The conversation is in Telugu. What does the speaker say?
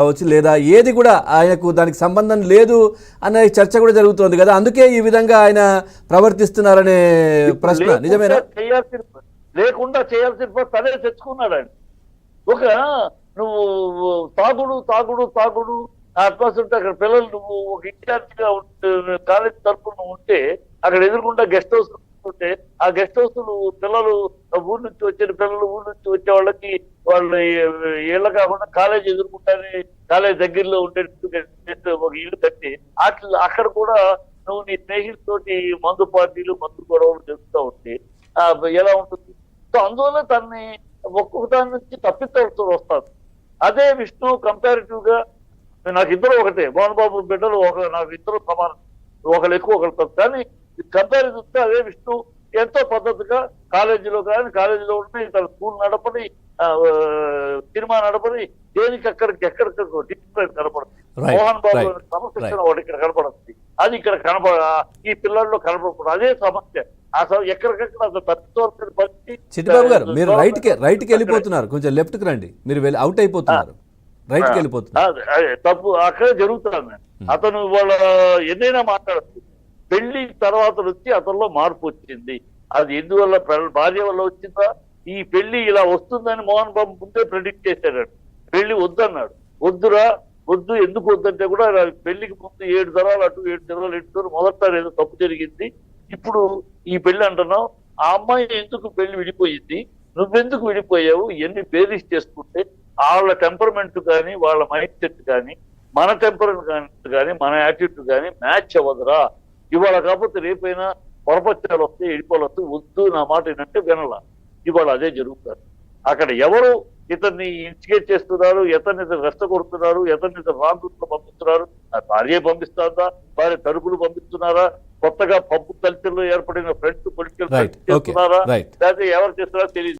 కావచ్చు లేదా ఏది కూడా ఆయనకు దానికి సంబంధం లేదు అనే చర్చ కూడా జరుగుతోంది కదా, అందుకే ఈ విధంగా ఆయన ప్రవర్తిస్తున్నారనే ప్రశ్న నిజమేనా? లేకుండా చేయాల్సిన పని తనే తెచ్చుకున్నాడు ఆయన. ఒక నువ్వు తాగుడు తాగుడు తాగుడు అట్మాస్ ఉంటే అక్కడ పిల్లలు నువ్వు ఒక ఇన్ఛార్జిగా కాలేజ్ తరఫున ఉంటే అక్కడ ఎదురుకుండా గెస్ట్ హౌస్ ఉంటే ఆ గెస్ట్ హౌస్ పిల్లలు ఊరు నుంచి వచ్చిన పిల్లలు ఊరు నుంచి వచ్చే వాళ్ళకి వాళ్ళు ఇళ్ళ కాకుండా కాలేజ్ ఎదుర్కొంటానే కాలేజ్ దగ్గరలో ఉండేట్టు ఒక ఇల్లు కట్టి అక్కడ కూడా నువ్వు నీ స్నేహితులతోటి మందు పార్టీలు మందు గొడవలు జరుగుతూ ఉంటే ఎలా ఉంటుంది? సో అందువల్ల తనని ఒక్కొక్క దాని నుంచి తప్పించాల్సి వస్తాను. అదే విష్ణు కంపారిటివ్ గా నాకు ఇద్దరు ఒకటే, మోహన్ బాబు బిడ్డలు నాకు ఇద్దరు సమానం, ఒకరు ఎక్కువ ఒకరు తక్కువ. కానీ కంపారిజన్ చూస్తే అదే విష్ణు ఎంతో పద్ధతిగా కాలేజీలో కానీ కాలేజీలో ఉంటే తన స్కూల్ నడపని సినిమా నడపని దేనికి ఎక్కడికక్కడ డిసిప్లైన్ కనపడుతుంది. మోహన్ బాబు క్రమశిక్షణ ఒకటి ఇక్కడ కనపడుతుంది, అది ఇక్కడ ఈ పిల్లల్లో కనపడకూడదు. అదే సమస్య. ఆ ఎక్కడికక్కడ అసలు తప్పితోర్చిన పరిస్థితి. చిట్టిబాబు గారు మీరు రైట్కి వెళ్ళిపోతున్నారు, కొంచెం లెఫ్ట్ కి రండి, మీరు అవుట్ అయిపోతున్నారు, రైట్కి వెళ్ళిపోతున్నారు. తప్పు అక్కడే జరుగుతుంది. అతను వాళ్ళ ఎన్నైనా మాట్లాడచ్చు. పెళ్లి తర్వాత వచ్చి అతనిలో మార్పు వచ్చింది. అది ఎందువల్ల? భార్య వల్ల వచ్చిందా? ఈ పెళ్లి ఇలా వస్తుందని మోహన్ బాబు ముందే ప్రెడిక్ట్ చేశాడు. పెళ్లి వద్దన్నాడు. వద్దురా వద్దు, ఎందుకు వద్దంటే కూడా పెళ్లికి ముందు 7 తరాలు అటు 7 తరాలు ఎటు మొదటిసారి ఏదో తప్పు జరిగింది, ఇప్పుడు ఈ పెళ్లి అంటున్నావు. ఆ అమ్మాయి ఎందుకు పెళ్లి విడిపోయింది, నువ్వెందుకు విడిపోయావు, ఎన్ని బేరీస్ చేసుకుంటే వాళ్ళ టెంపర్మెంట్ కానీ వాళ్ళ మైండ్ సెట్ కానీ మన టెంపర్మెంట్ కానీ మన యాటిట్యూడ్ కానీ మ్యాచ్ అవ్వదురా. ఇవాళ కాకపోతే రేపైనా పొరపచ్చాలు వస్తే ఎడిపోలు వస్తే వద్దు నా మాట ఏంటంటే వినలా. ఇవాళ అదే జరుగుతారు. అక్కడ ఎవరు ఇతన్ని ఇన్స్టిగేట్ చేస్తున్నారు, ఇతన్ని రెచ్చగొడుతున్నారు, ఇతన్ని రాంగ్ రూట్ లో పంపిస్తున్నారు? భార్య పంపిస్తారా, భార్య తరపులు పంపిస్తున్నారా, కొత్తగా పబ్బు కల్చర్ లో ఏర్పడిన ఫ్రెండ్స్ పొలిటికల్ చేస్తున్నారా, లేకపోతే ఎవరు చేస్తున్నారో తెలియదు.